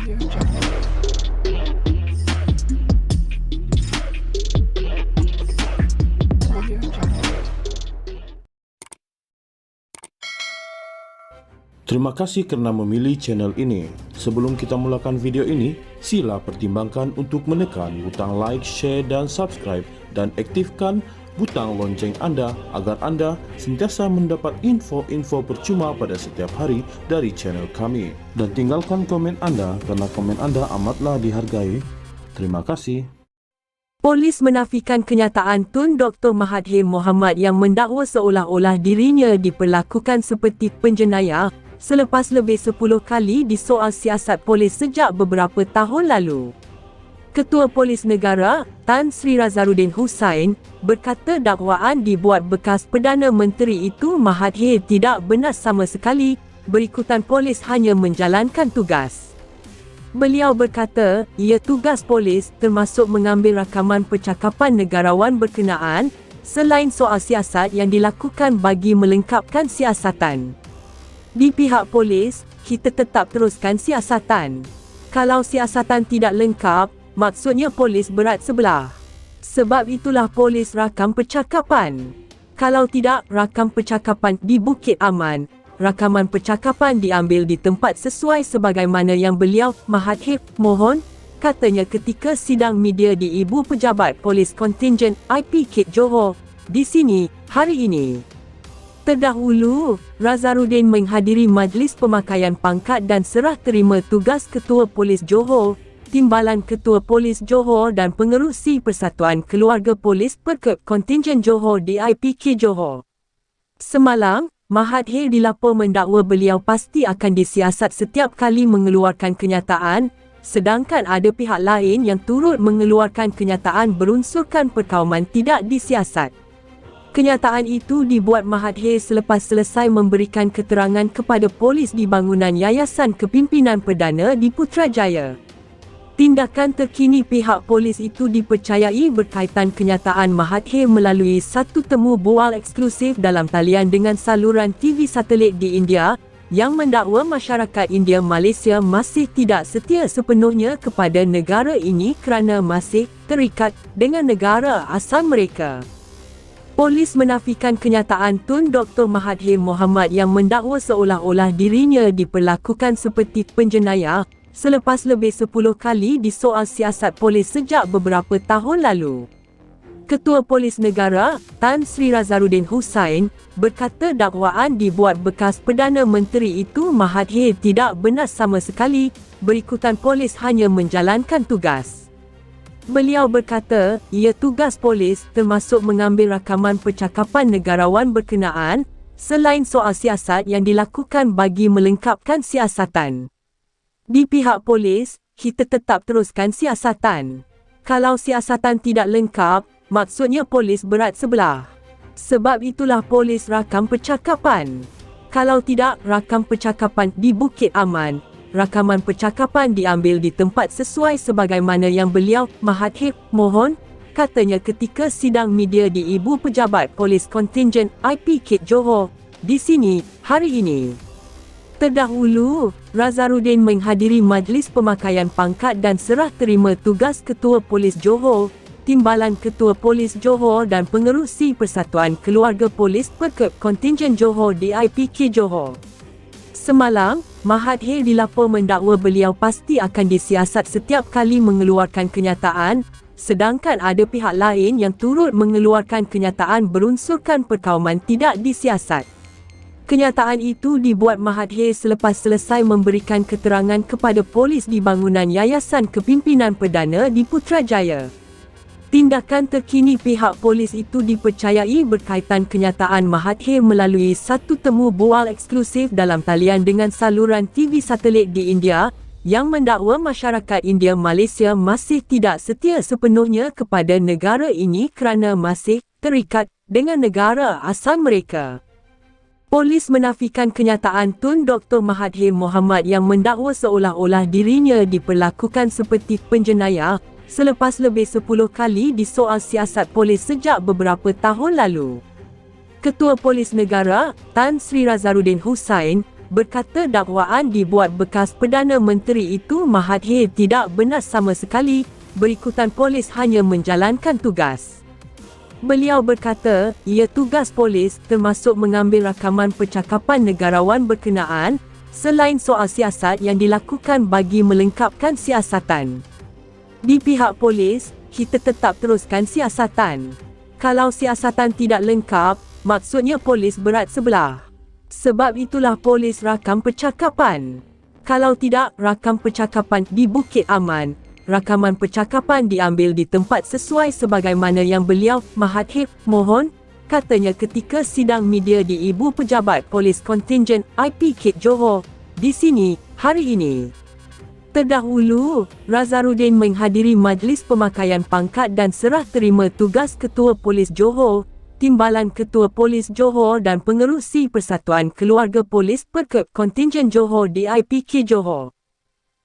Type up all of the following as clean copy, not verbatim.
Terima kasih kerana memilih channel ini. Sebelum kita mulakan video ini, sila pertimbangkan untuk menekan butang like, share dan subscribe dan aktifkan butang lonceng anda agar anda sentiasa mendapat info-info percuma pada setiap hari dari channel kami. Dan tinggalkan komen anda kerana komen anda amatlah dihargai. Terima kasih. Polis menafikan kenyataan Tun Dr. Mahathir Mohamad yang mendakwa seolah-olah dirinya diperlakukan seperti penjenayah selepas lebih 10 kali disoal siasat polis sejak beberapa tahun lalu. Ketua Polis Negara, Tan Sri Razaruddin Hussain, berkata dakwaan dibuat bekas Perdana Menteri itu Mahathir tidak benar sama sekali, berikutan polis hanya menjalankan tugas. Beliau berkata, ia tugas polis termasuk mengambil rakaman percakapan negarawan berkenaan, selain soal siasat yang dilakukan bagi melengkapkan siasatan. Di pihak polis, kita tetap teruskan siasatan. Kalau siasatan tidak lengkap, maksudnya polis berat sebelah. Sebab itulah polis rakam percakapan. Kalau tidak, rakam percakapan di Bukit Aman. Rakaman percakapan diambil di tempat sesuai sebagaimana yang beliau, Mahathir, mohon, katanya ketika sidang media di Ibu Pejabat Polis Kontingen IP Kit Johor, di sini, hari ini. Terdahulu, Razaruddin menghadiri majlis pemakaian pangkat dan serah terima tugas Ketua Polis Johor, Timbalan Ketua Polis Johor dan Pengerusi Persatuan Keluarga Polis Perkeb Kontingen Johor di IPK Johor. Semalam, Mahathir dilapor mendakwa beliau pasti akan disiasat setiap kali mengeluarkan kenyataan, sedangkan ada pihak lain yang turut mengeluarkan kenyataan berunsurkan perkauman tidak disiasat. Kenyataan itu dibuat Mahathir selepas selesai memberikan keterangan kepada polis di bangunan Yayasan Kepimpinan Perdana di Putrajaya. Tindakan terkini pihak polis itu dipercayai berkaitan kenyataan Mahathir melalui satu temu bual eksklusif dalam talian dengan saluran TV satelit di India yang mendakwa masyarakat India Malaysia masih tidak setia sepenuhnya kepada negara ini kerana masih terikat dengan negara asal mereka. Polis menafikan kenyataan Tun Dr. Mahathir Mohamad yang mendakwa seolah-olah dirinya diperlakukan seperti penjenayah selepas lebih 10 kali disoal siasat polis sejak beberapa tahun lalu. Ketua Polis Negara, Tan Sri Razaruddin Hussain, berkata dakwaan dibuat bekas Perdana Menteri itu Mahathir tidak benar sama sekali, berikutan polis hanya menjalankan tugas. Beliau berkata, ia tugas polis termasuk mengambil rakaman percakapan negarawan berkenaan, selain soal siasat yang dilakukan bagi melengkapkan siasatan. Di pihak polis, kita tetap teruskan siasatan. Kalau siasatan tidak lengkap, maksudnya polis berat sebelah. Sebab itulah polis rakam percakapan. Kalau tidak, rakam percakapan di Bukit Aman. Rakaman percakapan diambil di tempat sesuai sebagaimana yang beliau, Mahathir, mohon, katanya ketika sidang media di Ibu Pejabat Polis Kontingen IP Kit Johor, di sini, hari ini. Terdahulu, Razaruddin menghadiri majlis pemakaian pangkat dan serah terima tugas Ketua Polis Johor, Timbalan Ketua Polis Johor dan Pengerusi Persatuan Keluarga Polis Perkeb Kontingen Johor di IPK Johor. Semalam, Mahathir dilapor mendakwa beliau pasti akan disiasat setiap kali mengeluarkan kenyataan, sedangkan ada pihak lain yang turut mengeluarkan kenyataan berunsurkan perkauman tidak disiasat. Kenyataan itu dibuat Mahathir selepas selesai memberikan keterangan kepada polis di bangunan Yayasan Kepimpinan Perdana di Putrajaya. Tindakan terkini pihak polis itu dipercayai berkaitan kenyataan Mahathir melalui satu temu bual eksklusif dalam talian dengan saluran TV satelit di India yang mendakwa masyarakat India Malaysia masih tidak setia sepenuhnya kepada negara ini kerana masih terikat dengan negara asal mereka. Polis menafikan kenyataan Tun Dr. Mahathir Mohamad yang mendakwa seolah-olah dirinya diperlakukan seperti penjenayah selepas lebih 10 kali disoal siasat polis sejak beberapa tahun lalu. Ketua Polis Negara, Tan Sri Razaruddin Hussain, berkata dakwaan dibuat bekas Perdana Menteri itu Mahathir tidak benar sama sekali, berikutan polis hanya menjalankan tugas. Beliau berkata, ia tugas polis termasuk mengambil rakaman percakapan negarawan berkenaan, selain soal siasat yang dilakukan bagi melengkapkan siasatan. Di pihak polis, kita tetap teruskan siasatan. Kalau siasatan tidak lengkap, maksudnya polis berat sebelah. Sebab itulah polis rakam percakapan. Kalau tidak, rakam percakapan di Bukit Aman. Rakaman percakapan diambil di tempat sesuai sebagaimana yang beliau, Mahathir, mohon, katanya ketika sidang media di Ibu Pejabat Polis Kontingen IP Kit Johor, di sini, hari ini. Terdahulu, Razaruddin menghadiri majlis pemakaian pangkat dan serah terima tugas Ketua Polis Johor, Timbalan Ketua Polis Johor dan Pengerusi Persatuan Keluarga Polis Perkep Kontingen Johor di IPK Johor.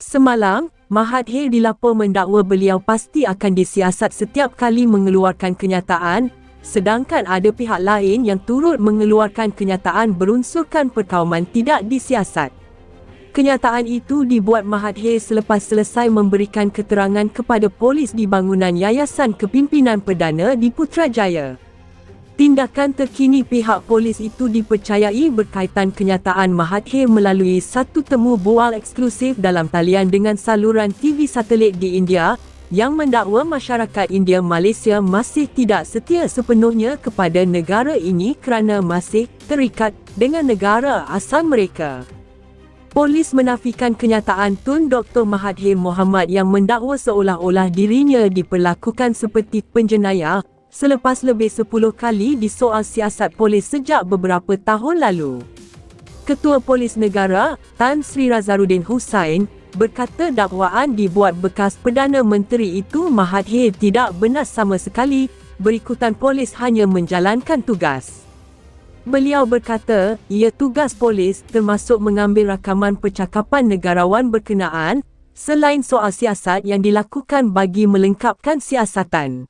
Semalam, Mahathir dilapor mendakwa beliau pasti akan disiasat setiap kali mengeluarkan kenyataan, sedangkan ada pihak lain yang turut mengeluarkan kenyataan berunsurkan perkauman tidak disiasat. Kenyataan itu dibuat Mahathir selepas selesai memberikan keterangan kepada polis di bangunan Yayasan Kepimpinan Perdana di Putrajaya. Tindakan terkini pihak polis itu dipercayai berkaitan kenyataan Mahathir melalui satu temu bual eksklusif dalam talian dengan saluran TV satelit di India, yang mendakwa masyarakat India Malaysia masih tidak setia sepenuhnya kepada negara ini kerana masih terikat dengan negara asal mereka. Polis menafikan kenyataan Tun Dr. Mahathir Mohamad yang mendakwa seolah-olah dirinya diperlakukan seperti penjenayah selepas lebih 10 kali disoal siasat polis sejak beberapa tahun lalu. Ketua Polis Negara, Tan Sri Razaruddin Hussain, berkata dakwaan dibuat bekas Perdana Menteri itu Mahathir tidak benar sama sekali, berikutan polis hanya menjalankan tugas. Beliau berkata, ia tugas polis termasuk mengambil rakaman percakapan negarawan berkenaan, selain soal siasat yang dilakukan bagi melengkapkan siasatan.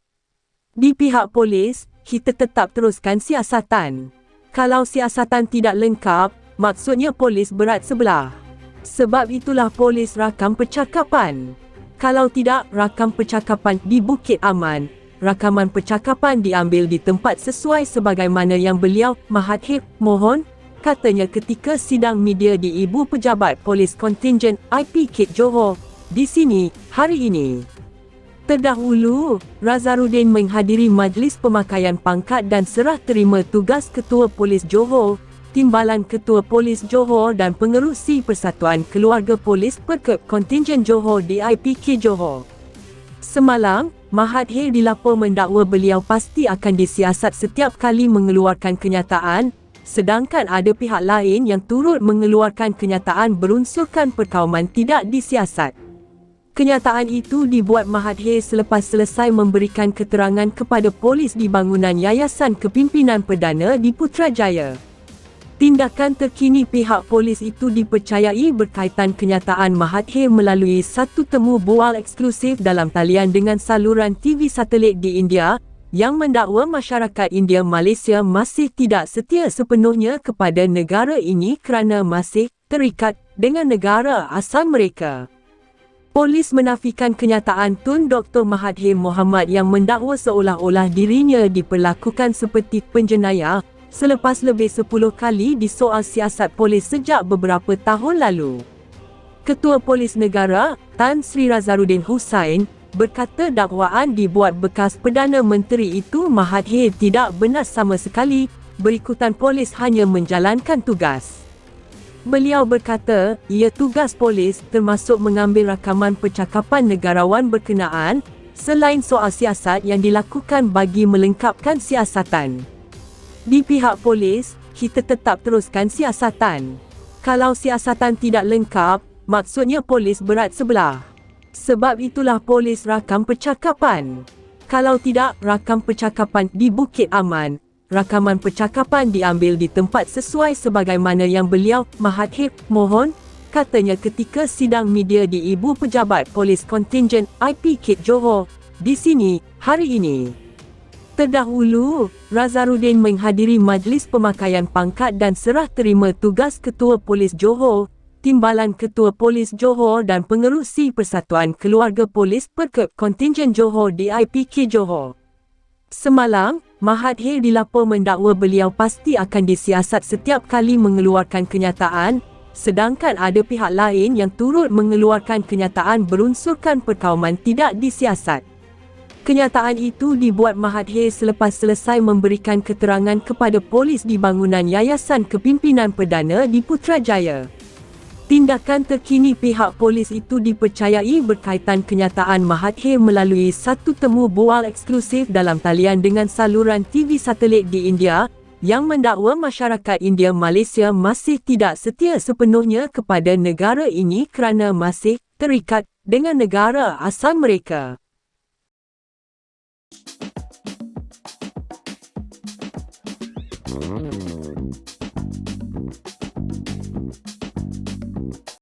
Di pihak polis, kita tetap teruskan siasatan. Kalau siasatan tidak lengkap, maksudnya polis berat sebelah. Sebab itulah polis rakam percakapan. Kalau tidak, rakam percakapan di Bukit Aman. Rakaman percakapan diambil di tempat sesuai sebagaimana yang beliau, Mahathir, mohon, katanya ketika sidang media di Ibu Pejabat Polis Kontingen IP Kit Johor, di sini, hari ini. Terdahulu, Razaruddin menghadiri majlis pemakaian pangkat dan serah terima tugas Ketua Polis Johor, Timbalan Ketua Polis Johor dan Pengerusi Persatuan Keluarga Polis Perkep Kontingen Johor di IPK Johor. Semalam, Mahathir dilapor mendakwa beliau pasti akan disiasat setiap kali mengeluarkan kenyataan, sedangkan ada pihak lain yang turut mengeluarkan kenyataan berunsurkan perkauman tidak disiasat. Kenyataan itu dibuat Mahathir selepas selesai memberikan keterangan kepada polis di bangunan Yayasan Kepimpinan Perdana di Putrajaya. Tindakan terkini pihak polis itu dipercayai berkaitan kenyataan Mahathir melalui satu temu bual eksklusif dalam talian dengan saluran TV satelit di India, yang mendakwa masyarakat India Malaysia masih tidak setia sepenuhnya kepada negara ini kerana masih terikat dengan negara asal mereka. Polis menafikan kenyataan Tun Dr. Mahathir Mohamad yang mendakwa seolah-olah dirinya diperlakukan seperti penjenayah selepas lebih 10 kali disoal siasat polis sejak beberapa tahun lalu. Ketua Polis Negara, Tan Sri Razaruddin Hussain, berkata dakwaan dibuat bekas Perdana Menteri itu Mahathir tidak benar sama sekali, berikutan polis hanya menjalankan tugas. Beliau berkata, ia tugas polis termasuk mengambil rakaman percakapan negarawan berkenaan, selain soal siasat yang dilakukan bagi melengkapkan siasatan. Di pihak polis, kita tetap teruskan siasatan. Kalau siasatan tidak lengkap, maksudnya polis berat sebelah. Sebab itulah polis rakam percakapan. Kalau tidak, rakam percakapan di Bukit Aman. Rakaman percakapan diambil di tempat sesuai sebagaimana yang beliau, Mahathir, mohon, katanya ketika sidang media di Ibu Pejabat Polis Kontingen IP Kit Johor, di sini, hari ini. Terdahulu, Razarudin menghadiri majlis pemakaian pangkat dan serah terima tugas Ketua Polis Johor, Timbalan Ketua Polis Johor dan Pengerusi Persatuan Keluarga Polis Perkep Kontingen Johor DIPK Johor. Semalam, Mahathir dilapor mendakwa beliau pasti akan disiasat setiap kali mengeluarkan kenyataan, sedangkan ada pihak lain yang turut mengeluarkan kenyataan berunsurkan perkauman tidak disiasat. Kenyataan itu dibuat Mahathir selepas selesai memberikan keterangan kepada polis di bangunan Yayasan Kepimpinan Perdana di Putrajaya. Tindakan terkini pihak polis itu dipercayai berkaitan kenyataan Mahathir melalui satu temu bual eksklusif dalam talian dengan saluran TV satelit di India yang mendakwa masyarakat India Malaysia masih tidak setia sepenuhnya kepada negara ini kerana masih terikat dengan negara asal mereka.